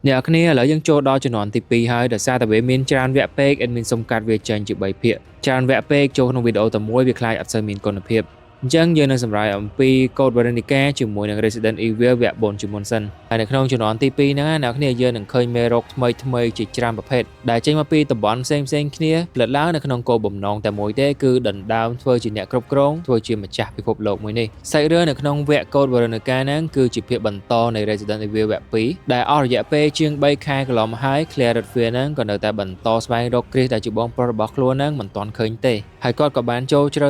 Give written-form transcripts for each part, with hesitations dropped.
អ្នកគ្នាឥឡូវយើងចូលដល់ជំនាន់ទី2ហើយដោយសារតែវាមានច្រើនវគ្គពេក admin សុំកាត់វាចេញជា3ភាគច្រើនវគ្គពេកចូលក្នុងវីដេអូតែមួយវាខ្លាចអត់សូវមានគុណភាពអញ្ចឹងយើងនឹងសម្រាយអំពី Code Veronica ជាមួយនឹង Resident Evil វគ្គ4ជាមុនសិនហើយនៅក្នុងជំនាន់ទី2ហ្នឹងអ្នកគ្នាយើងនឹងឃើញមេរោគថ្មីជាច្រើនប្រភេទដែលចេញមកពីតំបន់ផ្សេងគ្នាផ្លិតឡើងនៅក្នុងគោលបំណងតែមួយទេគឺដណ្ដើមធ្វើជាអ្នកគ្រប់គ្រងធ្វើជាម្ចាស់ពិភពលោកមួយនេះសាច់រឿងនៅក្នុងវគ្គ Code Veronica ហ្នឹងគឺជាភាគបន្តនៃ Resident Evil វគ្គ2ដែលអស់រយៈពេលជាង3ខែកន្លងមកហើយ Claire Redfield ហ្នឹងក៏នៅតែបន្តស្វែងរក Chris ដែលជាបងប្រុសរបស់ខ្លួនហ្នឹងមិនទាន់ឃើញទេហើយគាត់ក៏បានចូលជ្រៅ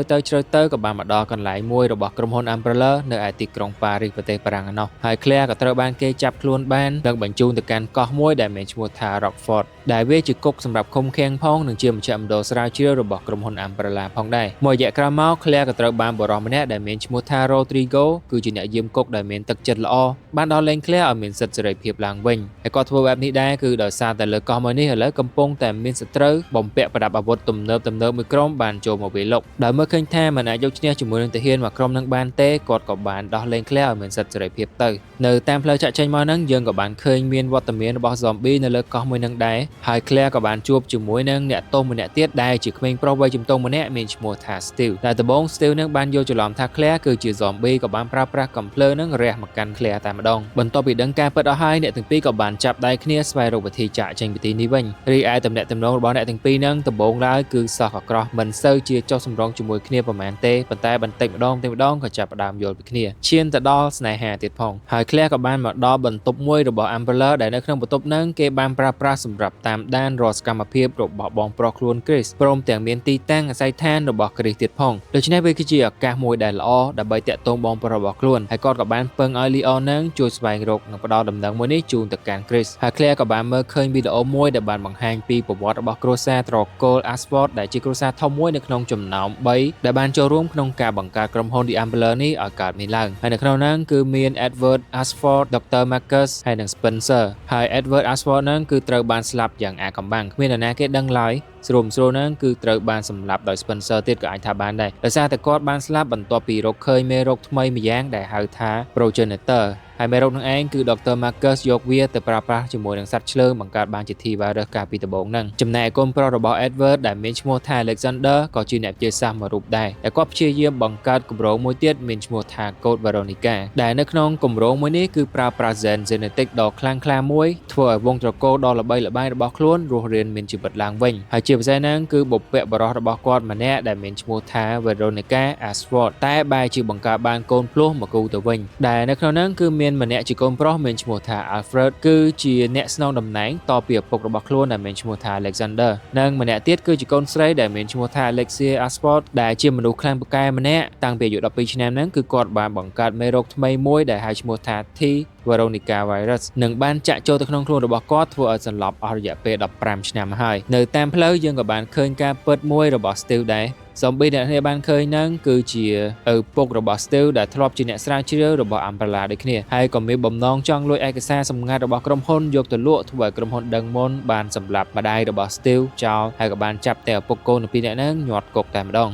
ទៅក៏បានមកដល់កន្លែងមួយរបស់ក្រុមហ៊ុន Umbrella នៅឯទីក្រុងប៉ារីសប្រទេសបារាំងឯណោះហើយ Claire ក៏ត្រូវបានគេចាប់ខ្លួនបាននិងបញ្ជូនទៅកាន់កោះមួយដែលមានឈ្មោះថា Rockford ដែលវាជាគុកសម្រាប់ឃុំឃាំងផងនិងជាមជ្ឈមណ្ឌលស្រាវជ្រាវរបស់ក្រុមហ៊ុន Umbrella ផងដែរមួយរយៈក្រោយមក Claire ក៏ត្រូវបានបរិសម្នាក់ដែលមានឈ្មោះថា Rodrigo គឺជាអ្នកយាមគុកដែលមានទឹកចិត្តល្អបានដោះលែង Claire ឲ្យមានសិទ្ធិសេរីភាពឡើងវិញហើយគាត់ធ្វើបែបនេះដែរគឺដោយសារតែលើកោះមួយនេះឥឡូវកំពុងតែមានសត្រូវបំពាក់ប្រដាប់អាវុធទំនើបមួយក្រុមបានចូលមកវាយលុកដោយមើលឃើញថាមិនអាចយកឈ្នះជាមួយនឹងទាហានមួយក្រុមនឹងបានទេគាត់ក៏បានដោះលែង Claire ឲ្យមានសិទ្ធិសេរីភាពទៅនៅតាមផ្លូវចាក់ចេញមកហ្នឹងយើងក៏បានឃើញមានវត្តមានរបស់ zombie នៅលើកោះមួយហ្នឹងដែរហើយ Claire ក៏បានជួបជាមួយនឹងអ្នកទោសម្នាក់ទៀតដែលជាក្មេងប្រុសវ័យជំទង់ម្នាក់មានឈ្មោះថា Steve ដែលដំបូង Steve នឹងបានយល់ច្រឡំថា Claire គឺជា zombie ក៏បានប្រើប្រាស់កំភ្លើងនឹងរះមកកាន់ Claire តែម្ដងបន្ទាប់ពីដឹងការពិតអស់ហើយអ្នកទាំងពីរក៏បានចាប់ដៃគ្នាស្វែងរកវិធីចាក់ចេញពីទីនេះវិញរីឯតំណែងរបស់អ្នកទាំងពីរហ្នឹងដំបូងឡើយគឺសោះអាក្រក់មិនសូវជាចុះសម្រុងជាមួយគ្នាប្រហែលទេប៉ុន្តែបន្តិចម្ដងក៏ចាប់ផ្ដើមយល់ពីគ្នាឈានទៅដល់ស្នេហាទៀតផងហើយ Claire ក៏បានមកដល់បន្ទប់មួយរបស់ Umbrella ដែលនៅក្នុងបន្ទប់ហ្នឹងគេបានប្រើប្រាស់សម្រាប់តាមដានរាល់សកម្មភាពរបស់បងប្រុសខ្លួន Chris ព្រមទាំងមានទីតាំងអាស័យដ្ឋានរបស់ Chris ទៀតផងដូច្នេះវាគឺជាឱកាសមួយដែលល្អដើម្បីតាក់ទងបងប្រុសរបស់ខ្លួនហើយគាត់ក៏បានពឹងឲ្យ Leon នឹងជួយស្វែងរកនិងផ្ដល់ដំណឹងមួយនេះជូនទៅកាន់ Chris ហើយ Claire ក៏បានមើលឃើញវីដេអូមួយដែលបានបង្ហាញពីប្រវត្តិរបស់គ្រួសារត្រកូល Ashford ដែលជាគ្រួសារធំមួយនៅក្នុងចំណោម3ដែលបានចូលរួមក្នុងការបង្កើតក្រុមហ៊ុន The Umbrella នេះឲ្យកើតមានឡើងហើយនៅក្នុងហ្នឹងគឺមាន Edward Ashford, Dr. Marcus ហើយនិង Spencer ហើយ Edward Ashford ហ្នឹងគឺត្រូវបានស្លាប់យ៉ាងអាថ៌កំបាំងគ្មាននរណាគេដឹងឡើយស្រួលហ្នឹងគឺត្រូវបានសម្លាប់ដោយ Spencer ទៀតក៏អាចថាបានដែរដោយសារតែគាត់បានស្លាប់បន្ទាប់ពីរកឃើញមេរោគថ្មីម្យ៉ាងដែលហៅថា progenitor ហើយមេរោគនឹងឯងគឺ Dr. Marcus យកវាទៅប្រើប្រាស់ជាមួយនឹងសត្វឆ្លើបង្កើតបានជា T-virus កាលពីដំបូងហ្នឹងចំណែកកូនប្រុសរបស់ Edward ដែលមានឈ្មោះថា Alexander ក៏ជាអ្នកវិទ្យាសាស្ត្រមួយរូបដែរដែលគាត់ព្យាយាមបង្កើតគម្រោងមួយទៀតមានឈ្មោះថា Code Veronica ដែលនៅក្នុងគម្រោងមួយនេះគឺប្រើប្រាស់ Gen Genetic ដ៏ខ្លាំងក្លាមួយធ្វើឲ្យវងត្រកូលដ៏ល្បីល្បាញរបស់ខ្លួនរស់រានមានជីវិតឡើងវិញហើយជាពិសេសហ្នឹងគឺបុព្វបុរសរបស់គាត់ម្នាក់ដែលមានឈ្មោះថា Veronica Ashford តែបែរជាបង្កើតបានកូនភ្លោះមកគូទៅវិញដែលនៅក្នុងហ្នឹងគឺមានម្នាក់ជាកូនប្រុសមានឈ្មោះថា Alfred គឺជាអ្នកស្នងតំណែងតពីឪពុករបស់ខ្លួនដែលមានឈ្មោះថា Alexander និងម្នាក់ទៀតគឺជាកូនស្រីដែលមានឈ្មោះថា Alexia Ashford ដែលជាមនុស្សខ្លាំងពូកែម្នាក់តាំងពីអាយុ12ឆ្នាំហ្នឹងគឺគាត់បានបង្កើតមេរោគថ្មីមួយដែលហៅឈ្មោះថា T Veronica virus នឹងបានចាក់ចូលទៅក្នុងខ្លួនរបស់គាត់ធ្វើឲ្យសន្លប់អស់រយៈពេល15ឆ្នាំហើយនៅតាមផ្លូវយើងក៏បានឃើញការពិតមួយរបស់ Steve ដែរzombie ដែលអ្នកបានឃើញហ្នឹងគឺជាឪពុករបស់ Steve ដែលធ្លាប់ជាអ្នកស្រាវជ្រាវរបស់ Umbrella ដូចគ្នាហើយក៏មានបំណងចង់លួចឯកសារសម្ងាត់របស់ក្រុមហ៊ុនយកទៅលក់ធ្វើឲ្យក្រុមហ៊ុនដឹងមុនបានសម្លាប់ម្ដាយរបស់ Steve ចោលហើយក៏បានចាប់តែឪពុកកូនពីរនាក់ហ្នឹងញាត់គុកតែម្ដង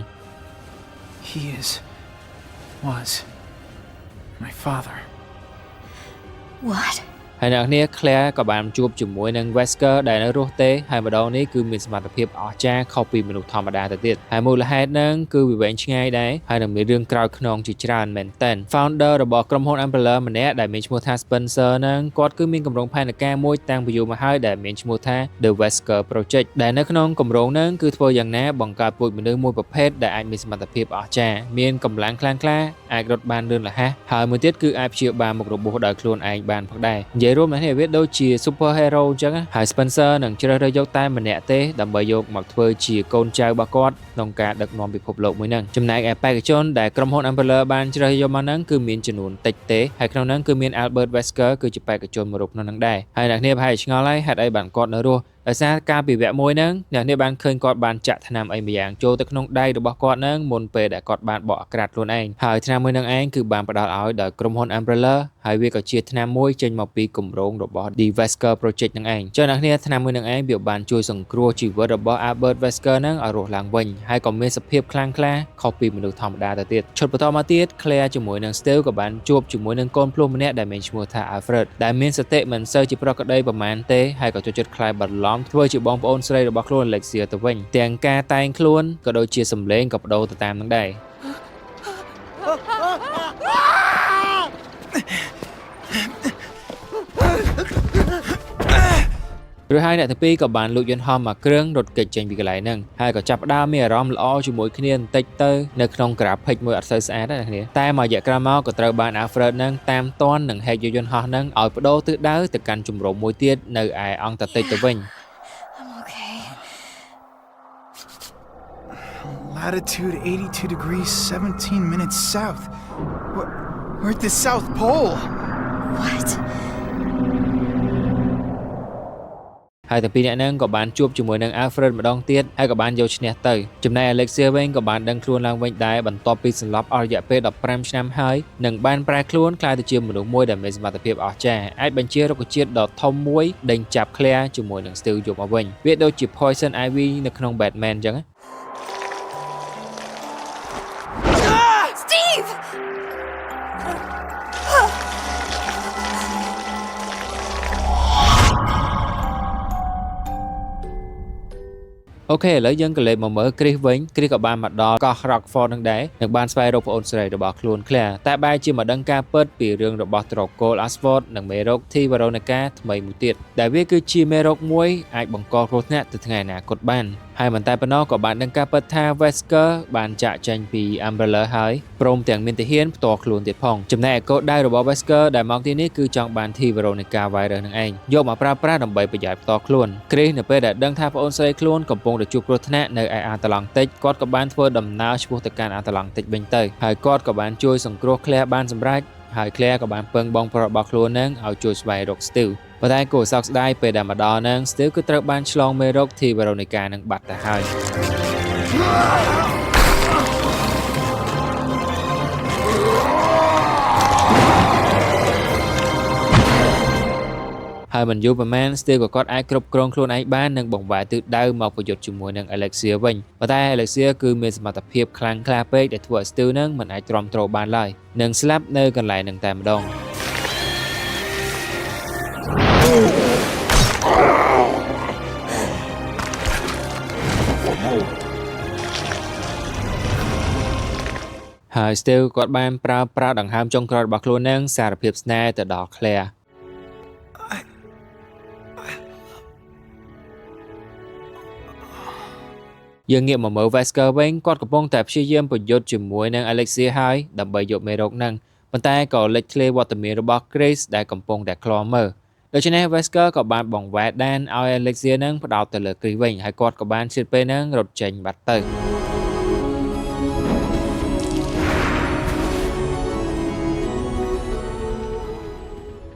He was my father. What? ហើយអ្នកនាង Claire ក៏បានជួបជាមួយនឹង Wesker ដែលនៅរស់ទេហើយម្ដងនេះគឺមានសមត្ថភាពអស្ចារ្យខុសពីមនុស្សធម្មតាទៅទៀតហើយមូលហេតុហ្នឹងគឺវាវែងឆ្ងាយដែរហើយនឹងមានរឿងក្រោយខ្នងជាច្រើនមែនទែន Founder របស់ក្រុមហ៊ុន Umbrella ម្នាក់ដែលមានឈ្មោះថា Spencer ហ្នឹងគាត់គឺមានគម្រោងផែនការមួយតាំងពីយូរមកហើយដែលមានឈ្មោះថា The Wesker Project ដែលនៅក្នុងគម្រោងហ្នឹងគឺធ្វើយ៉ាងណាបង្កើតពូជមនុស្សមួយប្រភេទដែលអាចមានសមត្ថភាពអស្ចារ្យមានកម្លាំងខ្លាំងក្លាអាចរត់បានលឿនរហ័សហើយមួយទៀតគឺអាចព្យាបាលមុខរបួសដោយខ្លួនឯងបានផងដែរនិយាយរួមនេះវាដូចជា super hero អញ្ចឹងហើយ Spencer នឹងជ្រើសរើសយកតែម្នាក់ទេដើម្បីយកមកធ្វើជាកូនចៅរបស់គាត់ក្នុងការដឹកនាំពិភពលោកមួយហ្នឹងចំណែកឯបេក្ខជនដែលក្រុមហ៊ុន Umbrella បានជ្រើសយកមកហ្នឹងគឺមានចំនួនតិចទេហើយក្នុងហ្នឹងគឺមាន Albert Wesker គឺជាបេក្ខជនមួយរូបក្នុងហ្នឹងដែរហើយអ្នកគ្នាប្រហែលឆ្ងល់ហើយហេតុអីបានគាត់នៅរស់ ដោយសារការពីវគ្គមួយហ្នឹងអ្នកនេះបានឃើញគាត់បានចាក់ថ្នាំអីម្យ៉ាងចូលទៅក្នុងដៃរបស់គាត់ហ្នឹងមុនពេលដែលគាត់បានបកអាក្រាតខ្លួនឯងហើយថ្នាំមួយហ្នឹងឯងគឺបានផ្ដល់ឲ្យដោយក្រុមហ៊ុន Umbrella ហើយវាក៏ជាថ្នាំមួយចេញមកពីគម្រោងរបស់ The Wesker Project ហ្នឹងឯងចឹងអ្នកនេះថ្នាំមួយហ្នឹងឯងវាបានជួយសង្គ្រោះជីវិតរបស់ Albert Wesker ហ្នឹងឲ្យរស់ឡើងវិញហើយក៏មានសភាពខ្លាំងក្លាខុសពីមនុស្សធម្មតាទៅទៀតឈុតបន្តមកទៀត Claire ជាមួយនឹង Steve ក៏បានជួបជាមួយនឹងកូនភ្លោះម្នាក់ដែលមានឈ្មោះថា Alfred ដែលមានសតិមិនសូវជាប្រក្រតីប្រមាណទេហើយក៏ចូលចិត្តខ្លាយបន្លំធ្វើជាបងប្អូនស្រីរបស់ខ្លួន Alexia ទៅវិញទាំងការតែងខ្លួនក៏ដូចជាសម្លេងក៏បដូរទៅតាមនឹងដែរឬហើយអ្នកទាំងពីរក៏បានលូកយន្តហោះមកគ្រឿងរត់គេចចេញពីកន្លែងហ្នឹងហើយក៏ចាប់ផ្ដើមមានអារម្មណ៍ល្អជាមួយគ្នាបន្តិចទៅនៅក្នុងក្រាបពេជ្រមួយអត់សូវស្អាតដែរអ្នកគ្នាតែមួយរយៈក្រោយមកក៏ត្រូវបាន Alfred ហ្នឹងតាមតាន់នឹងហែកយន្តហោះហ្នឹងឲ្យបដូរទិសដៅទៅកាន់ជំរំមួយទៀតនៅឯអង្គតាតិចទៅវិញ I'm okay. Latitude 82 degrees 17 minutes south. We're at the South Pole. What? ហើយទាំងពីរនាក់ហ្នឹងក៏បានជួបជាមួយនឹង Alfred ម្ដងទៀតហើយក៏បានយកឈ្នះទៅចំណែក Alexia វិញក៏បានដឹងខ្លួនឡើងវិញដែរបន្ទាប់ពីសន្លប់អស់រយៈពេល15ឆ្នាំហើយនិងបានប្រែខ្លួនក្លាយទៅជាមនុស្សមួយដែលមានសមត្ថភាពអស្ចារ្យអាចបញ្ជារុក្ខជាតិដ៏ធំមួយដេញចាប់ Claire ជាមួយនឹង Steve យកមកវិញវាដូចជា Poison Ivy នៅក្នុង Batman អញ្ចឹងSteve! អូខេឥឡូវយើងក៏លេបមកមើល Chris វិញ Chris ក៏បានមកដល់កោះ Rockford នឹងដែរនិងបានស្វែងរកប្អូនស្រីរបស់ខ្លួន Claire តែបែរជាមកដឹងការពិតពីរឿងរបស់ត្រកូល Ashford និងមេរោគ T Veronica ថ្មីមួយទៀតដែលវាគឺជាមេរោគមួយអាចបង្កគ្រោះថ្នាក់ទៅថ្ងៃអនាគតបានហើយមិនតែប៉ុណ្ណោះក៏បានដឹងការពិតថា Wesker បានចាក់ចេញពី Umbrella ហើយព្រមទាំងមានទាហានផ្ទាល់ខ្លួនទៀតផងចំណែកឯគោលដៅរបស់ Wesker ដែលមកទីនេះគឺចង់បាន T Veronica virus នឹងឯងយកមកប្រើប្រាស់ដើម្បីប្រយោជន៍ផ្ទាល់ខ្លួន Chris នៅពេលដែលដឹងថាប្អូនស្រីខ្លួនកំពុងតែជួបគ្រោះថ្នាក់នៅឯអាតឡង់តិចគាត់ក៏បានធ្វើដំណើរឆ្ពោះទៅកាន់អាតឡង់តិចវិញទៅហើយគាត់ក៏បានជួយសង្គ្រោះ Claire បានសម្រេចហើយ Claire ក៏បានពឹងបងប្រុសរបស់ខ្លួននឹងឲ្យជួយស្វែងរក Steve ប៉ុន្តែគួរសោកស្ដាយពេលដែលមកដល់នឹង Steve គឺត្រូវបានឆ្លងមេរោគ T Veronica នឹងបាត់ទៅហើយហើយមិនយូរប៉ុន្មាន Steve ក៏គាត់អាចគ្រប់គ្រងខ្លួនឯងបាននិងបង្វែរទិសដៅមកប្រយុទ្ធជាមួយនឹង Alexia វិញប៉ុន្តែ Alexia គឺមានសមត្ថភាពខ្លាំងក្លាពេកដែលធ្វើឲ្យ Steve នឹងមិនអាចទ្រាំទ្របានឡើយនិងស្លាប់នៅកន្លែងនឹងតែម្ដងហើយ Steve គាត់បានប្រើប្រាស់ដង្ហើមចុងក្រោយរបស់ខ្លួននឹងសារភាពស្នេហ៍ទៅដល់ Claireយើងងាកមកមើល Wesker វិញគាត់កំពុងតែព្យាយាមប្រយុទ្ធជាមួយនឹង Alexia ហើយដើម្បីយកមេរោគហ្នឹងប៉ុន្តែក៏លេចធ្លាយវត្តមានរបស់ Chris ដែលកំពុងតែខ្លាមើលដូច្នេះ Wesker ក៏បានបង្វែរដែនឲ្យ Alexia ហ្នឹងផ្ដោតទៅលើ Chris វិញហើយគាត់ក៏បានឈៀតពេលហ្នឹងរត់ចេញបាត់ទៅ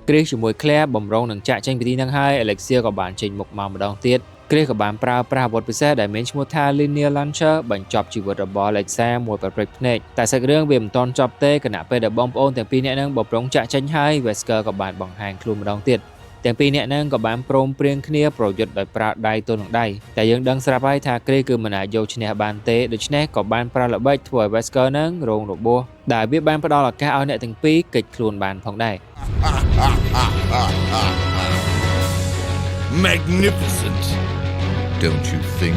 Chris ជាមួយ Claire បំរុងនឹងចាក់ចេញពីទីហ្នឹងហើយ Alexia ក៏បានចេញមុខមកម្ដងទៀត Chris ក៏បានប្រើប្រាស់អាវុធពិសេសដែលមានឈ្មោះថា Linear Launcher បញ្ចប់ជីវិតរបស់ Alexa មួយប្រព្រឹត្តភ្នែកតែសាច់រឿងវាមិនទាន់ចប់ទេគណៈពេលដែលបងប្អូនទាំងពីរនាក់ហ្នឹងបំរុងចាក់ចេញហើយ Wesker ក៏បានបង្ហាញខ្លួនម្ដងទៀតទាំងពីរនាក់ហ្នឹងក៏បានព្រមព្រៀងគ្នាប្រយុទ្ធដោយប្រើដៃទល់នឹងដៃតែយើងដឹងស្រាប់ហើយថា Chris គឺមិនអាចយកឈ្នះបានទេដូច្នេះក៏បានប្រើល្បិចធ្វើឲ្យ Wesker ហ្នឹងរងរបួសដែលវាបានផ្ដល់ឱកាសឲ្យអ្នកទាំងពីរគេចខ្លួនបានផងដែរ Magnificent, don't you think?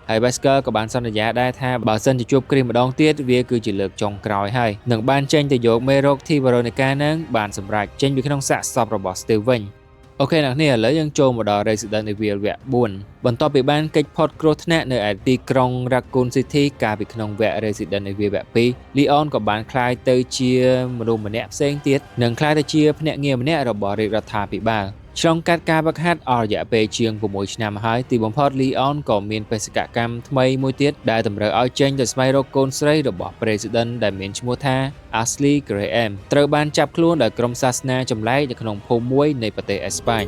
ហើយ Wesker ក៏បានសន្យាដែរថាបើសិនជាជួប Chris ម្ដងទៀតវាគឺជាលើកចុងក្រោយហើយនឹងបានចេញទៅយកមេរោគ T Veronica ហ្នឹងបានសម្រេចចេញពីក្នុងសាកសពរបស់ Steve វិញអូខេអ្នកនាងឥឡូវយើងចូលមកដល់ Resident Evil វគ្គ 4 បន្ទាប់ពីបានគេចផុតគ្រោះថ្នាក់នៅឯទីក្រុង Raccoon City កាលពីក្នុងវគ្គ Resident Evil វគ្គ 2 Leon ក៏បានក្លាយទៅជាមនុស្សម្នាក់ផ្សេងទៀតនិងក្លាយទៅជាភ្នាក់ងារម្នាក់របស់រាជរដ្ឋាភិបាល ឆ្លងកាត់ការបាក់ហាត់អស់រយៈពេលជាង6ឆ្នាំហើយទីបំផុត Leon ក៏មានបេសកកម្មថ្មីមួយទៀតដែលតម្រូវឲ្យចេញទៅស្វែងរកកូនស្រីរបស់ President ដែលមានឈ្មោះថា Ashley Graham ត្រូវបានចាប់ខ្លួនដោយក្រុមសាសនាចម្លែកនៅក្នុងភូមិមួយនៃប្រទេសអេស្ប៉ាញ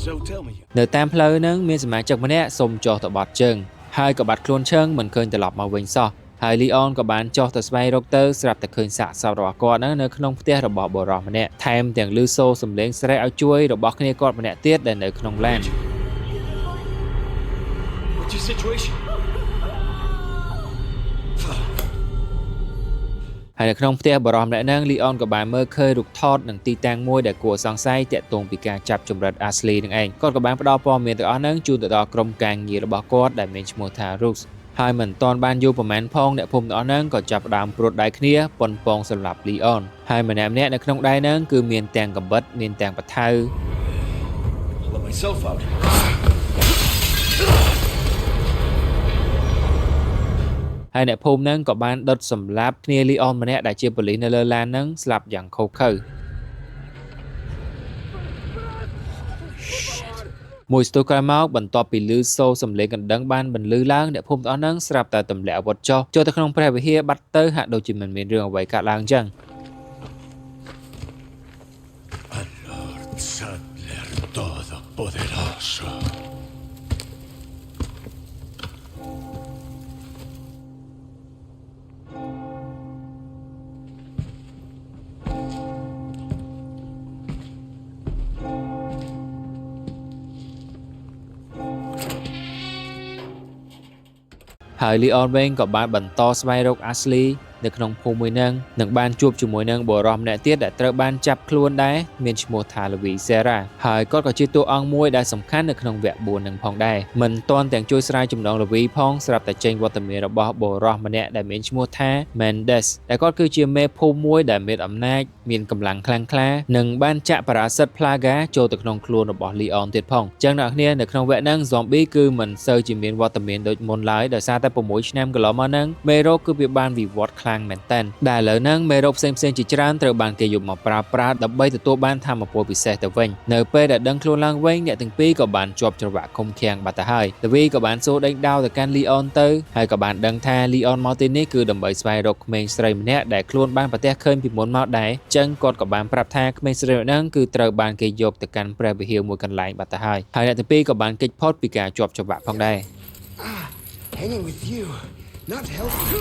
So tell me. នៅតាមផ្លូវហ្នឹងមានសមាជិកម្នាក់សុំចុះទៅបត់ជើងហើយក៏បាត់ខ្លួនឈឹងមិនឃើញត្រឡប់មកវិញសោះហើយ Leon ក៏បានចុះទៅស្វែងរកទៅស្រាប់តែឃើញសាកសពរបស់គាត់នៅក្នុងផ្ទះរបស់បុរសម្នាក់ថែមទាំងឮសូរសំឡេងស្រែកឲ្យជួយរបស់គ្នាគាត់ម្នាក់ទៀតដែលនៅក្នុងឡាន What's your situation? ហើយនៅក្នុងផ្ទះបុរសម្នាក់ហ្នឹង Leon ក៏បានមើលឃើញរូបថតនិងទីតាំងមួយដែលគួរសង្ស័យទាក់ទងពីការចាប់ចម្រិត Ashley នឹងឯងគាត់ក៏បានផ្ដល់ព័ត៌មានទាំងអស់ហ្នឹងជូនទៅដល់ក្រុមការងាររបស់គាត់ដែលមានឈ្មោះថា Rooks ហើយមិនទាន់បានយូរប្រហែលផងអ្នកភូមិទាំងអស់ហ្នឹងក៏ចាប់ផ្ដើមព្រួតដៃគ្នាប៉ុនប៉ងសម្រាប់ Leon ហើយម្នាក់ៗនៅក្នុងដៃហ្នឹងគឺមានទាំងកាំបិតមានទាំងបថៅ Let myself out. ហើយអ្នកភូមិហ្នឹងក៏បានដុតសម្លាប់គ្នា Leon ម្នាក់ដែលជាប៉ូលីសនៅលើឡានហ្នឹងស្លាប់យ៉ាងឃោរឃៅមួយស្ទុះក្រោយមកបន្ទាប់ពីឮសូរសំឡេងកណ្ដឹងបានបន្លឺឡើងអ្នកភូមិទាំងអស់ហ្នឹងស្រាប់តែទម្លាក់អាវុធចុះចូលទៅក្នុងព្រះវិហារបាត់ទៅហាក់ដូចជាមិនមានរឿងអ្វីកើតឡើងចឹង Al Lord Sadler Todopoderoso.ហើយ Leon វិញក៏បានបន្តស្វែងរក Ashley នៅក្នុងភូមិមួយហ្នឹងនឹងបានជួបជាមួយនឹងបុរសម្នាក់ទៀតដែលត្រូវបានចាប់ខ្លួនដែរមានឈ្មោះថា Louis Serra ហើយគាត់ក៏ជាតួអង្គមួយដែលសំខាន់នៅក្នុងវគ្គ4នឹងផងដែរមិនទាន់ទាំងជួយស្រាយចំណង Louis ផងស្រាប់តែចេញវត្តមានរបស់បុរសម្នាក់ដែលមានឈ្មោះថា Mendes ដែលគាត់គឺជាមេភូមិមួយដែលមានអំណាចមានកម្លាំងខ្លាំងក្លានិងបានចាក់ប៉ារ៉ាសិត Plaga ចូលទៅក្នុងខ្លួនរបស់ Leon ទៀតផងចឹងអ្នកគ្នានៅក្នុងវគ្គហ្នឹង Zombie គឺមិនសូវជាមានវត្តមានដូចមុនឡើយដោយសារតែ6ឆ្នាំកន្លងមកហ្នឹងមេរោគគឺវាបានវិវត្តខ្លាំងមែនតើដែលឥឡូវហ្នឹងមេរោគផ្សេងៗជាច្រើនត្រូវបានគេយកមកប្រើប្រាស់ដើម្បីទទួលបានថាមពលពិសេសទៅវិញនៅពេលដែលដឹងខ្លួនឡើងវិញអ្នកទាំងពីរក៏បានជាប់ច្រវាក់ឃុំឃាំងបាត់ទៅហើយ Louis ក៏បានសួរដេញដោលទៅកាន់ Leon ទៅហើយក៏បានដឹងថា Leon មកទីនេះគឺដើម្បីស្វែងរកក្មេងស្រីម្នាក់ដែលខ្លួនបានប្រទះឃើញពីមុនមកដែរចឹងគាត់ក៏បានប្រាប់ថាក្មេងស្រីហ្នឹងគឺត្រូវបានគេយកទៅកាន់ព្រះវិហារមួយកន្លែងបាត់ទៅហើយអ្នកទាំងពីរក៏បានគេចផុតពីការជាប់ច្រវាក់ផងដែរ Hanging with you, not healthy.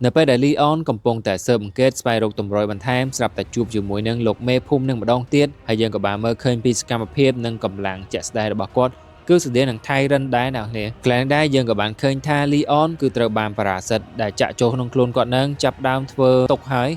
នៅពេលដែល Leon កំពុងតែស៊ើបអង្កេតស្វែងរកតម្រុយបន្ថែមស្រាប់តែជួបជាមួយនឹងលោកមេភូមិនឹងម្ដងទៀតហើយយើងក៏បានមើលឃើញពីសកម្មភាពនិងកម្លាំងជាក់ស្ដែងរបស់គាត់គឺស្តីនឹង Tyrant ដែរអ្នកនាងកន្លែងដែរយើងក៏បានឃើញថា Leon គឺត្រូវបានប៉ារ៉ាសិតដែលចាក់ចូលក្នុងខ្លួនគាត់នឹងចាប់ដើមធ្វើទុកហើយ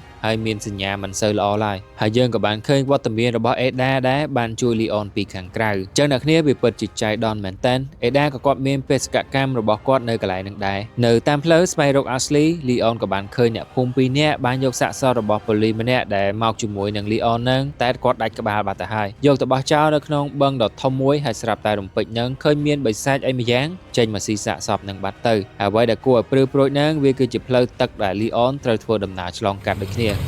មានសញ្ញាមិនសូវល្អឡើយហើយយើងក៏បានឃើញវត្តមានរបស់ Ada ដែរបានជួយ Leon ពីខាងក្រៅចឹងអ្នកគ្នាវាពិតជាចៃដន្យមែនតើ Ada ក៏គាត់មានបេសកកម្មរបស់គាត់នៅកន្លែងនឹងដែរនៅតាមផ្លូវស្វែងរក Ashley Leon ក៏បានឃើញអ្នកភូមិ2នាក់បានយកសាកសពរបស់ប៉ូលីសម្នាក់ដែលមកជាមួយនឹង Leon នឹងតែគាត់ដាច់ក្បាលបាត់ទៅហើយយកទៅបោះចោលនៅក្នុងបឹងដ៏ធំមួយហើយស្រាប់តែរំពេចនឹងឃើញមានបិសាចអីម្យ៉ាងចេញមកស៊ីសាកសពនឹងបាត់ទៅហើយអ្វីដែលគួរឲ្យព្រឺព្រួយនឹងវាគឺជាផ្លូវទឹកដែល Leon ត្រូវធ្វើដំណើរឆ្លងកាត់ដូចគ្នា What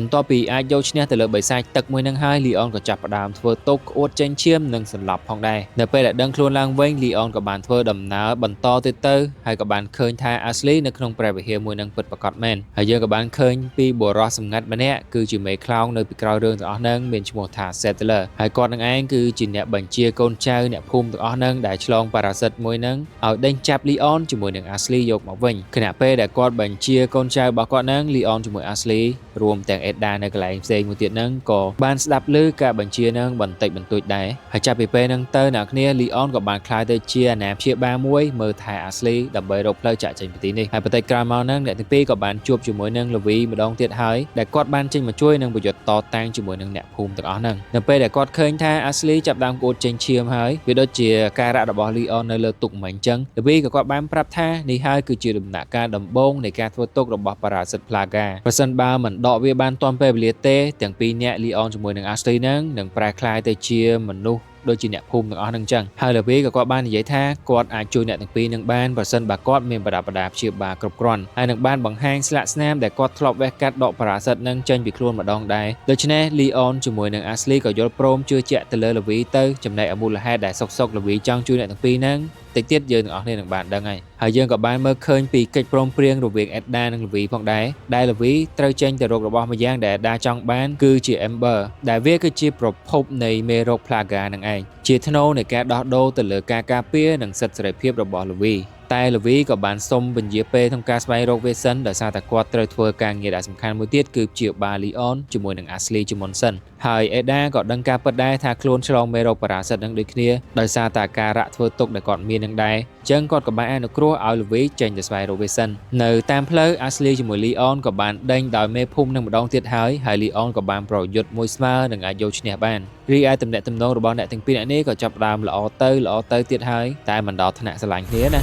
បន្ទាប់ពីអាចយកឈ្នះទៅលើបិសាចទឹកមួយនឹងហើយ Leon ក៏ចាប់ផ្ដើមធ្វើទុកក្អួតចេញឈាមនិងសន្លប់ផងដែរនៅពេលដែលដឹងខ្លួនឡើងវិញ Leon ក៏បានធ្វើដំណើរបន្តទៀតទៅហើយក៏បានឃើញថា Ashley នៅក្នុងព្រះវិហារមួយនឹងពិតប្រាកដមែនហើយយើងក៏បានឃើញពីបុរសសម្ងាត់ម្នាក់គឺជាមេខ្លោងនៅពីក្រោយរឿងទាំងអស់ហ្នឹងមានឈ្មោះថា Settler ហើយគាត់នឹងឯងគឺជាអ្នកបញ្ជាកូនចៅអ្នកភូមិទាំងអស់ហ្នឹងដែលឆ្លងប៉ារ៉ាស៊ីតមួយហ្នឹងឲ្យដេញចាប់ Leon ជាមួយនឹង Ashley យកមកវិញខណៈពេលដែលគាត់បញ្ជាកូនចៅរបស់គាត់ហ្នឹង Leon ជាមួយ Ashley រួមទាំង Edda នៅកន្លែងផ្សេងមួយទៀតហ្នឹងក៏បានស្ដាប់ឮការបញ្ជាហ្នឹងបន្តិចបន្តួចដែរហើយចាប់ពីពេលហ្នឹងទៅអ្នកគ្នា Leon ក៏បានក្លាយទៅជាអាណាព្យាបាលមួយមើលថែ Ashley ដើម្បីរកផ្លូវចាក់ចេញពីទីនេះហើយបន្តិចក្រោយមកហ្នឹងអ្នកទាំងពីរក៏បានជួបជាមួយនឹង Levi ម្ដងទៀតហើយដែលគាត់បានចេញមកជួយនឹងប្រយុទ្ធតតាំងជាមួយនឹងអ្នកភូមិទាំងអស់ហ្នឹងនៅពេលដែលគាត់ឃើញថា Ashley ចាប់ដើមក្អួតចេញឈាមហើយវាដូចជាការៈរបស់ Leon នៅលើទុកមិនអញ្ចឹង Levi ក៏គាត់បានប្រាប់ថានេះហើយគឺជាដំណាក់កាលដំបូងនៃការធ្វើទុករបស់ប៉ារ៉ាស៊ីត Plaga ប្រសិនបើមិនដកវាបានទាន់ពេលវេលាទេទាំងពីរអ្នក Leon ជាមួយនឹង Ashley ហ្នឹងនឹងប្រែក្លាយទៅជាមនុស្សដូចជាអ្នកភូមិទាំងអស់ហ្នឹងចឹងហើយLeviក៏គាត់បាននិយាយថាគាត់អាចជួយអ្នកទាំងពីរនឹងបានប្រសិនបើគាត់មានប្រដាប់ប្រដាព្យាបាលគ្រប់គ្រាន់ហើយនឹងបានបង្ហាញស្លាកស្នាមដែលគាត់ធ្លាប់វះកាត់ដកប៉ារ៉ាស៊ីតនឹងចេញពីខ្លួនម្ដងដែរដូច្នេះ Leon ជាមួយនឹង Ashley ក៏យល់ព្រមជឿជាក់ទៅលើ Levi ទៅចំណែកអមូលហេតុដែលសុក Levi ចង់ជួយអ្នកទាំងពីរហ្នឹងតិចទៀតយើងទាំងអស់គ្នានឹងបានដឹងហើយយើងក៏បានមើលឃើញពីកិច្ចព្រមព្រៀងរវាង Edda និង Levi ផងដែរដែល Levi ត្រូវចេញទៅរករបស់មួយយ៉ាងដែល Edda ចង់បានគឺជា Ember ដែលវាគឺជាប្រភពនៃមេរោគ Plaga នឹងឯងជាថ្នូរនៃការដោះដូរទៅលើការការពារនិងសិទ្ធិសេរីភាពរបស់ Levi តែ Levi ក៏បានសុំពន្យាពេលក្នុងការស្វែងរកវាសិនដោយសារតែគាត់ត្រូវធ្វើការងារដែលសំខាន់មួយទៀតគឺព្យាបាល Leon ជាមួយនឹង Ashley ជាមុនសិនហើយ Edda ក៏ដឹងការពិតដែរថាខ្លួនឆ្លងមេរោគប៉ារ៉ាស៊ីតនឹងដូចគ្នាដោយសារតែការៈធ្វើទុកដែលគាត់មាននឹងដែរអញ្ចឹងគាត់ក៏បានអនុគ្រោះឲ្យ Levi ចេញទៅស្វែងរកវាសិននៅតាមផ្លូវ Ashley ជាមួយ Leon ក៏បានដេញដោយមេភូមិនឹងម្ដងទៀតហើយ Leon ក៏បានប្រយុទ្ធមួយស្មើនឹងអាចយកឈ្នះបានរីឯទំនាក់ទំនងរបស់អ្នកទាំងពីរនាក់នេះក៏ចាប់ផ្ដើមល្អទៅទៀតហើយតែមិនដល់ថ្នាក់ស្រឡាញ់គ្នាណា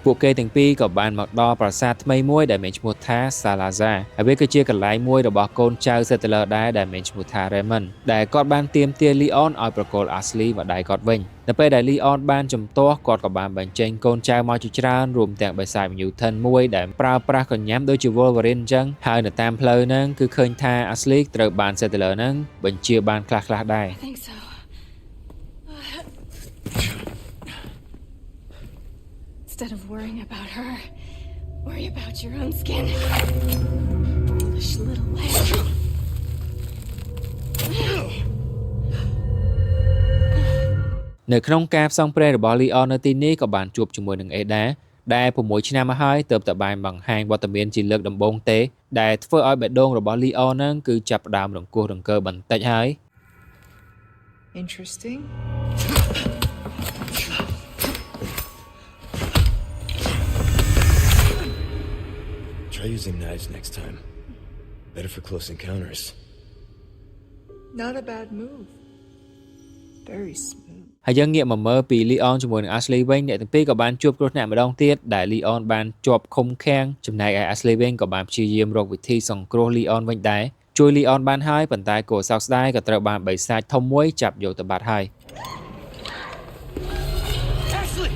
ពួកគេទាំងពីរក៏បានមកដល់ប្រាសាទថ្មីមួយដែលមានឈ្មោះថា Salazar ហើយវាគឺជាកន្លែងមួយរបស់កូនចៅ Settler ដែរដែលមានឈ្មោះថា Raymond ដែលគាត់បានទាមទារ Leon ឲ្យប្រគល់ Ashley មកដៃគាត់វិញនៅពេលដែល Leon បានជំទាស់គាត់ក៏បានបញ្ចេញកូនចៅមកជាច្រើនរួមទាំងបិសាច Mutant មួយដែលប្រើប្រាស់កញ្ញាំដូចជា Wolverine អញ្ចឹងហើយនៅតាមផ្លូវហ្នឹងគឺឃើញថា Ashley ត្រូវបាន Settler ហ្នឹងបញ្ជាបានខ្លះៗដែរ I think so. Instead of worrying about her, worry about your own skin. Foolish little lamb. នៅក្នុងការផ្សងព្រេងរបស់ Leon នៅទីនេះក៏បានជួបជាមួយនឹង Edda ដែល6ឆ្នាំមកហើយទើបតែបានបង្ហាញវត្តមានជាលើកដំបូងទេដែលធ្វើឲ្យបេះដូងរបស់ Leon ហ្នឹងគឺចាប់ផ្ដើមរង្គោះរង្គើបន្តិចហើយ Interesting. Try using knives next time. Better for close encounters. Not a bad move. Very smooth. ហើយយើងងាកមកមើលពី Leon ជាមួយនឹង Ashley វិញអ្នកទាំងពីរក៏បានជួបគ្រោះថ្នាក់ម្ដងទៀតដែល Leon បានជាប់ឃុំឃាំងចំណែកឯ Ashley វិញក៏បានព្យាយាមរកវិធីសង្គ្រោះ Leon វិញដែរជួយ Leon បានហើយប៉ុន្តែគួរសោកស្ដាយក៏ត្រូវបានបិសាចធំមួយចាប់យកទៅបាត់ហើយ Ashley!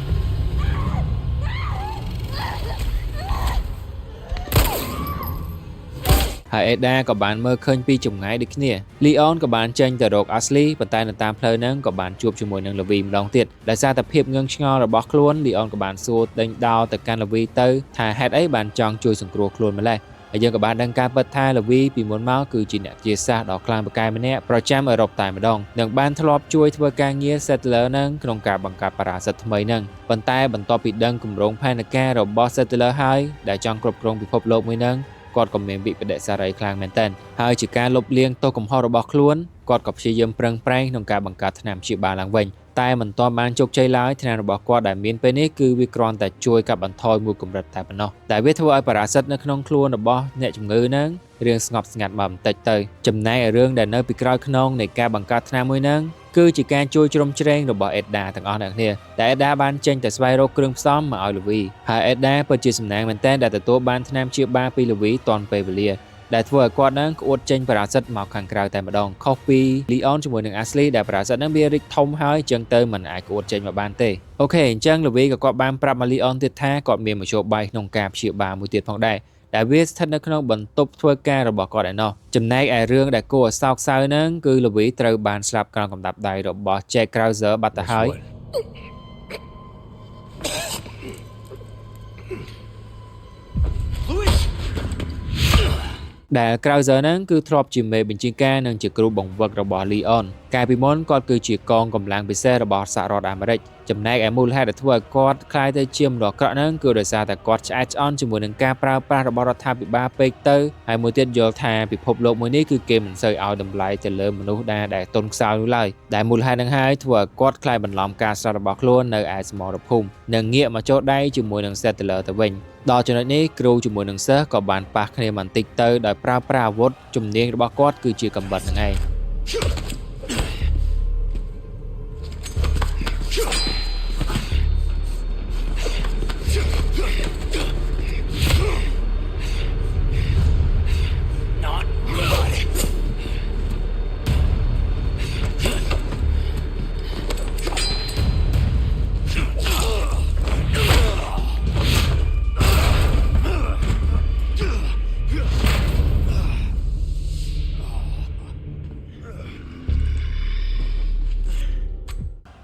ហើយ Edda ក៏បានមើលឃើញពីចម្ងាយដូចគ្នា Leon ក៏បានចេញទៅរក Ashley ប៉ុន្តែនៅតាមផ្លូវហ្នឹងក៏បានជួបជាមួយនឹង Levi ម្ដងទៀតដោយសារតែភាពងឿងឆ្ងល់របស់ខ្លួន Leon ក៏បានសួរដេញដោលទៅកាន់ Levi ទៅថាហេតុអីបានចង់ជួយសង្គ្រោះខ្លួនម្ល៉េះហើយយើងក៏បានដឹងការពិតថា Levi ពីមុនមកគឺជាអ្នកវិទ្យាសាស្ត្រដ៏ខ្លាំងពូកែម្នាក់ប្រចាំអឺរ៉ុបតែម្ដងនិងបានធ្លាប់ជួយធ្វើការងារ Settler ហ្នឹងក្នុងការបង្កើតប៉ារ៉ាស៊ីតថ្មីហ្នឹងប៉ុន្តែបន្ទាប់ពីដឹងគម្រោងផែនការរបស់ Settler ហើយដែលចង់គ្រប់គ្រងពិភពលោកមួយហ្នឹងគាត់ក៏មានវិបដិសារីខ្លាំងមែនទែនហើយជាការលុបលាងទោសកំហុសរបស់ខ្លួនគាត់ក៏ព្យាយាមប្រឹងប្រែងក្នុងការបង្កើតថ្នាំព្យាបាលឡើងវិញតែមិនទាន់បានជោគជ័យឡើយថ្នាំរបស់គាត់ដែលមានពេលនេះគឺវាគ្រាន់តែជួយកាត់បន្ថយមួយកម្រិតតែប៉ុណ្ណោះតែវាធ្វើឲ្យប៉ារ៉ាស៊ីតនៅក្នុងខ្លួនរបស់អ្នកជំងឺហ្នឹងរឿងស្ងប់ស្ងាត់មកបន្តិចទៅចំណែករឿងដែលនៅពីក្រោយខ្នងនៃការបង្កើតថ្នាំមួយហ្នឹងគឺជាការជួយជ្រោមជ្រែងរបស់ Edda ទាំងអស់អ្នកគ្នាតែ Edda បានចេញទៅស្វែងរកគ្រឿងផ្សំមកឲ្យ Levi ហើយ Edda ពិតជាសំណាងមែនទែនដែលទទួលបានថ្នាំព្យាបាលពី Levi ទាន់ពេលវេលា ដែលធ្វើឲ្យគាត់នឹងក្អួតចេញប៉ារ៉ាសិតមកខាងក្រៅតែម្ដងខុសពី Leon ជាមួយនឹង Ashley ដែលប៉ារ៉ាសិតនឹងវារីកធំហើយអញ្ចឹងទៅមិនអាចក្អួតចេញមកបានទេអូខេអញ្ចឹងល្វីក៏គាត់បានប្រាប់មក Leon ទៀតថាគាត់មានមធ្យោបាយក្នុងការព្យាបាលមួយទៀតផងដែរដែលវាស្ថិតនៅក្នុងបន្ទប់ធ្វើការរបស់គាត់ឯណោះចំណែកឯរឿងដែលគួរឲ្យសោកសៅហ្នឹងគឺល្វីត្រូវបានស្លាប់ក្រោមកម្តាប់ដៃរបស់ Jack Krauser បាត់ទៅហើយ ដែល Krauser ហ្នឹងគឺធ្លាប់ជាមេបញ្ជាការនិងជាគ្រូបង្វឹករបស់ Leon កាលពីមុនគាត់គឺជាកងកម្លាំងពិសេសរបស់សហរដ្ឋអាមេរិកចំណែកឯមូលហេតុដែលធ្វើឲ្យគាត់ក្លាយទៅជាមនុស្សអាក្រក់ហ្នឹងគឺដោយសារតែគាត់ឆ្អែតឆ្អន់ជាមួយនឹងការប្រើប្រាស់របស់រដ្ឋាភិបាលពេកទៅហើយមួយទៀតយល់ថាពិភពលោកមួយនេះគឺគេមិនសូវឲ្យតម្លៃទៅលើមនុស្សដែលទន់ខ្សោយនោះឡើយដែលមូលហេតុហ្នឹងហើយធ្វើឲ្យគាត់ក្លាយបន្លំការស្លាប់របស់ខ្លួននៅឯសមរភូមិនិងងាកមកចូលដៃជាមួយនឹង Settler ទៅវិញដល់ចំណុចនេះគ្រូជាមួយនឹងសិស្សក៏បានប៉ះគ្នាបន្តិចទៅដោយប្រើប្រាស់អាវុធជំនាញរបស់គាត់គឺជាកំបិតហ្នឹងឯង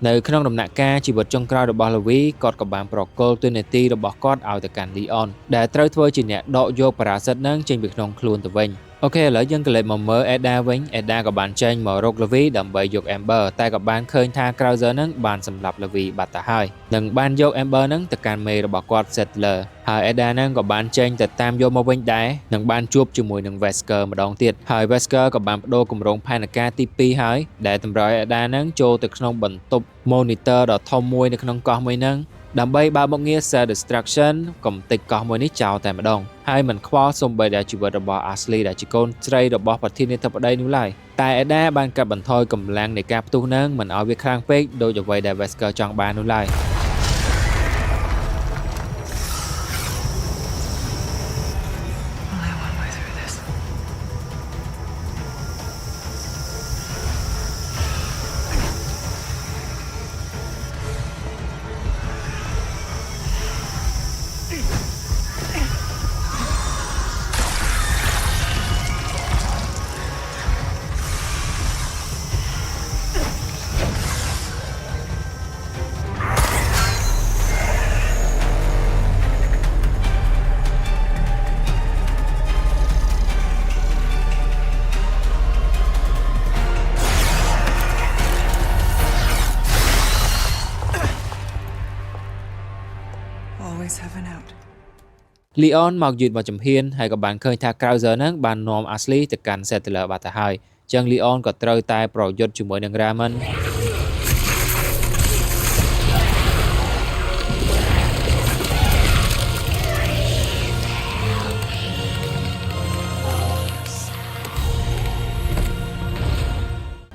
នៅក្នុងដំណាក់កាលជីវិតចុងក្រោយរបស់ Levi គាត់ក៏បានប្រកល់ទូនាទីរបស់គាត់ឲ្យទៅកាន់ Leon ដែលត្រូវធ្វើជាអ្នកដកយកប៉ារ៉ាសិតហ្នឹងចេញពីក្នុងខ្លួនទៅវិញអូខេឥឡូវយើងក៏លេចមកមើល Ada វិញ Ada ក៏បានចេញមករក Levi ដើម្បីយក Amber តែក៏បានឃើញថា Krauser ហ្នឹងបានសម្លាប់ Levi បាត់ទៅហើយនិងបានយក Amber ហ្នឹងទៅកាន់មេរបស់គាត់ Settler ហើយ Ada ហ្នឹងក៏បានចេញទៅតាមយកមកវិញដែរនិងបានជួបជាមួយនឹង Wesker ម្ដងទៀតហើយ Wesker ក៏បានបដូរគម្រោងផែនការទី2ហើយដែលតម្រូវឲ្យ Ada ហ្នឹងចូលទៅក្នុងបន្ទប់ monitor ដ៏ធំមួយនៅក្នុងកោះមួយហ្នឹងដើម្បីបើកមុខងារ Self Destruction កំទេចកោះមួយនេះចោលតែម្ដងហើយមិនខ្វល់សូម្បីតែជីវិតរបស់ Ashley ដែលជាកូនស្រីរបស់ប្រធានាធិបតីនោះឡើយតែ Ada បានកាត់បន្ថយកម្លាំងនៃការផ្ទុះនឹងមិនឲ្យវាខ្លាំងពេកដោយអ្វីដែល Wesker ចង់បាននោះឡើយ Only one way through this. Always have an out. Leon មកយឺតមកចំហៀនហើយក៏បានឃើញថា Krauser ហ្នឹងបាននាំ Ashley ទៅកាន់ Settler បាត់ទៅហើយអញ្ចឹង Leon ក៏ត្រូវតែប្រយុទ្ធជាមួយនឹង Raymond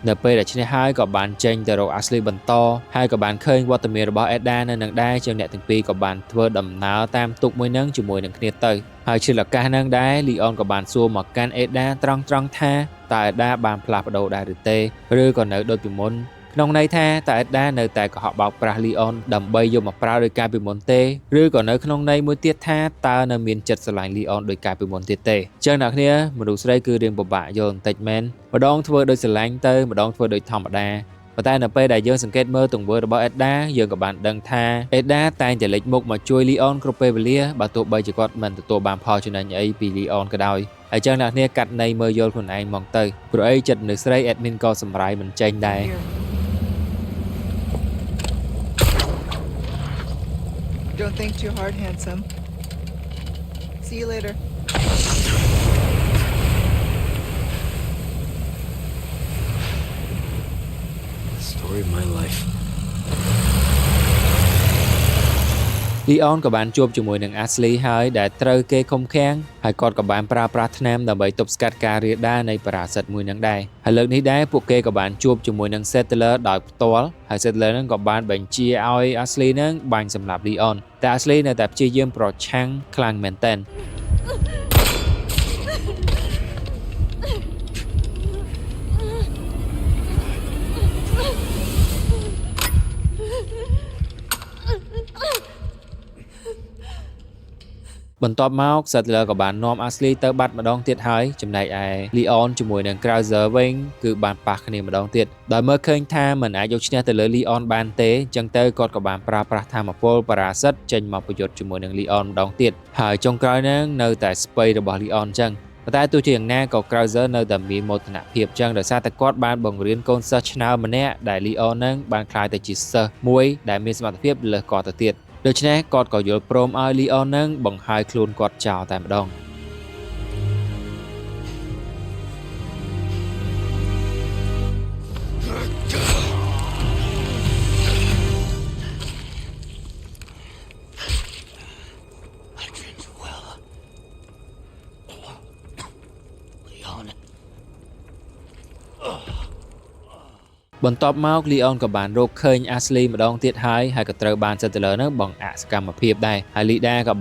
នៅពេលដែលឈ្នះហើយក៏បានចេញទៅរក Ashley បន្តហើយក៏បានឃើញវត្តមានរបស់ Ada នៅនឹងដែរជាងអ្នកទាំងពីរក៏បានធ្វើដំណើរតាមទូកមួយនឹងជាមួយនឹងគ្នាទៅហើយជាឱកាសហ្នឹងដែរ Leon ក៏បានសួរមកកាន់ Ada ត្រង់ថាតើ Ada បានផ្លាស់ប្ដូរដែរឬទេឬក៏នៅដូចពីមុនក្នុងន័យថាតើ Ada នៅតែកុហកបោកប្រាស់ Leon ដើម្បីយកមកប្រើដោយការពីមុនទេឬក៏នៅក្នុងន័យមួយទៀតថាតើនៅមានចិត្តស្រឡាញ់ Leon ដោយការពីមុនទៀតទេអញ្ចឹងអ្នកគ្នាមនុស្សស្រីគឺរៀងពិបាកយល់បន្តិចមែនម្ដងធ្វើដោយស្រឡាញ់ទៅម្ដងធ្វើដោយធម្មតាប៉ុន្តែនៅពេលដែលយើងសង្កេតមើលទង្វើរបស់ Ada យើងក៏បានដឹងថា Ada តែងតែលេចមុខមកជួយ Leon គ្រប់ពេលវេលាបើទោះបីជាគាត់មិនទទួលបានផលចំណេញអីពី Leon ក៏ដោយហើយចឹងអ្នកគ្នាកាត់ន័យមើលយល់ខ្លួនឯងមកទៅព្រោះអីចិត្តមនុស្សស្រី admin ក៏សម្រាយមិនចេញដែរ Don't think too hard, handsome. See you later. Story of my life. Leon ក៏បានជួបជាមួយនឹង Ashley ហើយដែលត្រូវគេឃុំឃាំងហើយគាត់ក៏បានប្រើប្រាស់ថ្នាំដើម្បីទប់ស្កាត់ការរាលដាលនៃប៉ារ៉ាសិតមួយនឹងដែរហើយលើកនេះដែរពួកគេក៏បានជួបជាមួយនឹង Settler ដោយផ្ទាល់ហើយ Settler នឹងក៏បានបញ្ជាឲ្យ Ashley នឹងបាញ់សម្លាប់ Leon តែ Ashley នៅតែព្យាយាមប្រឆាំងខ្លាំងមែនទែន បន្ទាប់មក Sattler ក៏បាននាំ Ashley ទៅបាត់ម្ដងទៀតហើយចំណែកឯ Leon ជាមួយនឹង Krauser វិញគឺបានប៉ះគ្នាម្ដងទៀតដោយមើលឃើញថាមិនអាចយកឈ្នះទៅលើ Leon បានទេអញ្ចឹងទៅគាត់ក៏បានប្រើប្រាស់ថាមពលបរាសិតចេញមកប្រយុទ្ធជាមួយនឹង Leon ម្ដងទៀតហើយចុងក្រោយហ្នឹងនៅតែស្ពៃរបស់ Leon អញ្ចឹងប៉ុន្តែទោះជាយ៉ាងណាក៏ Krauser នៅតែមានមោទនភាពអញ្ចឹងដោយសារតែគាត់បានបង្រៀនកូនសិស្សឆ្នើមម្នាក់ដែល Leon ហ្នឹងបានក្លាយទៅជាសិស្សមួយដែលមានសមត្ថភាពលើសគាត់ទៅទៀតដូច្នេះគាត់ក៏យល់ព្រមឲ្យ Leon នឹងបង្ហាយខ្លួនគាត់ចោលតែម្ដង I dreamed well. Leon. បន្ទាប់មក Leon ក៏បានរកឃើញ Ashley ម្ដងទៀតហើយក៏ត្រូវបាន Sattler នឹងបង្អាក់សកម្មភាពដែរហើយ Ada ក៏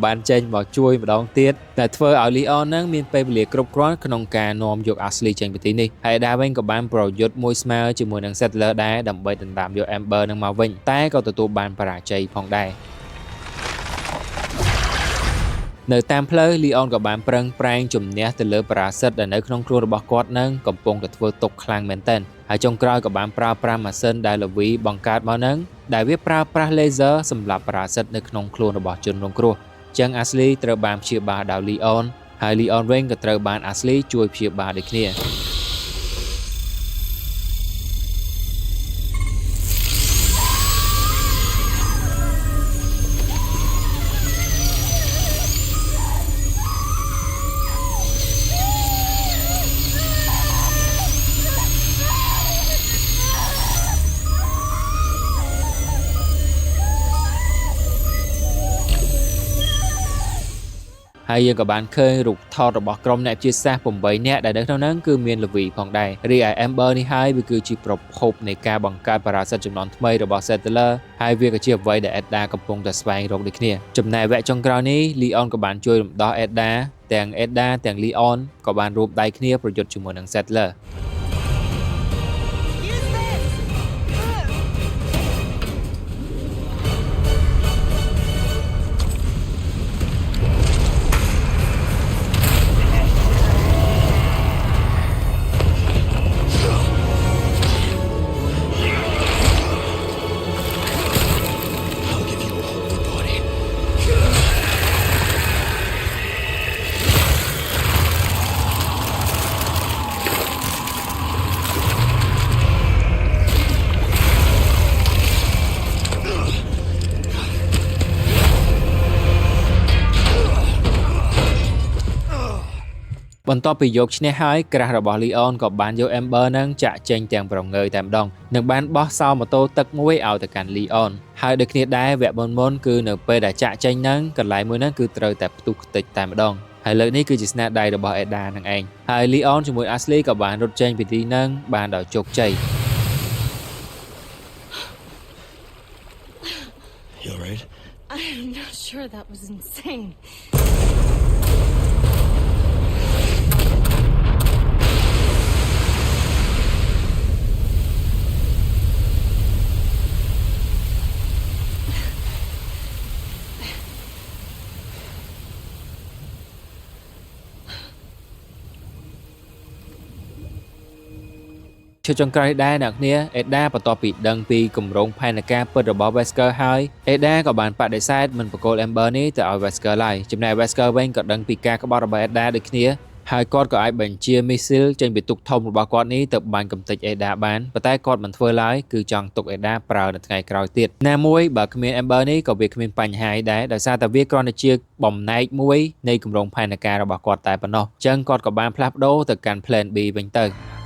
បានចេញមកជួយម្ដងទៀតតែធ្វើឲ្យ Leon នឹងមានពេលវេលាគ្រប់គ្រាន់ក្នុងការនាំយក Ashley ចេញពីទីនេះហើយ Ada វិញក៏បានប្រយុទ្ធមួយស្មើជាមួយនឹង Sattler ដែរដើម្បីដណ្ដើមយក Amber នឹងមកវិញតែក៏ទទួលបានបរាជ័យផងដែរនៅតាមផ្លូវ Leon ក៏បានប្រឹងប្រែងជំនះទៅលើបរាសិតដែលនៅក្នុងខ្លួនរបស់គាត់នឹងកំពុងតែធ្វើទុកខ្លាំងមែនទែនហើយចុងក្រោយក៏បានប្រើប្រាស់ម៉ាស៊ីនដែល Levi បង្កើតមកនឹងដែលវាប្រើប្រាស់ laser សម្រាប់បរាសិតនៅក្នុងខ្លួនរបស់ជនរងគ្រោះចឹង Ashley ត្រូវបានព្យាបាលដោយ Leon ហើយ Leon វិញក៏ត្រូវបាន Ashley ជួយព្យាបាលដូចគ្នា ហើយយើងក៏បានឃើញរូបថតរបស់ក្រុមអ្នកវិទ្យាសាស្ត្រ8នាក់ដែលនៅក្នុងហ្នឹងគឺមាន Levi ផងដែររីឯ Amber នេះហើយវាគឺជាប្រភពនៃការបង្កើតបរាសិតចំនួនថ្មីរបស់ Sattler ហើយវាក៏ជាអ្វីដែល Ada កំពុងតែស្វែងរកដូចគ្នាចំណែកវគ្គចុងក្រោយនេះ Leon ក៏បានជួយរំដោះ Ada ទាំង Ada ទាំង Leon ក៏បានរួមដៃគ្នាប្រយុទ្ធជាមួយនឹង Sattlerបន្ទាប់ពីយកឈ្នះហើយក្រាស់របស់ Leon ក៏បានយក Amber នឹងចាក់ចេញទាំងប្រងើយតែម្ដងនិងបានបោះសោម៉ូតូទឹកមួយឲ្យទៅកាន់ Leon ហើយដូចគ្នាដែរវគ្គមុនគឺនៅពេលដែលចាក់ចេញហ្នឹងកន្លែងមួយហ្នឹងគឺត្រូវតែផ្ទុះខ្ទេចតែម្ដងហើយលើកនេះគឺជាស្នាដៃរបស់ Ada នឹងឯងហើយ Leon ជាមួយ Ashley ក៏បានរត់ចេញពីទីហ្នឹងបានដោយជោគជ័យ You alright? I'm not sure that was insane.ចុងក្រោយដែរអ្នកគ្នា Ada បន្ទាប់ពីដឹងពីគម្រោងផែនការពិតរបស់ Wesker ហើយ Ada ក៏បានបដិសេធមិនបកគោល Amber នេះទៅឲ្យ Wesker ឡើយចំណែក Wesker វិញក៏ដឹងពីការក្បត់របស់ Ada ដូចគ្នាហើយគាត់ក៏អាចបញ្ជា missile ចេញពីទូកធំរបស់គាត់នេះទៅបាញ់កំទេច Ada បានប៉ុន្តែគាត់មិនធ្វើឡើយគឺចង់ទុក Ada ប្រើនៅថ្ងៃក្រោយទៀតណាមួយបើគ្មាន Amber នេះក៏វាគ្មានបញ្ហាដែរដោយសារតែវាគ្រាន់តែជាបំណែកមួយនៃគម្រោងផែនការរបស់គាត់តែប៉ុណ្ណោះអញ្ចឹងគាត់ក៏បានផ្លាស់ប្ដូរទៅកាន់ Plan B វិញទៅ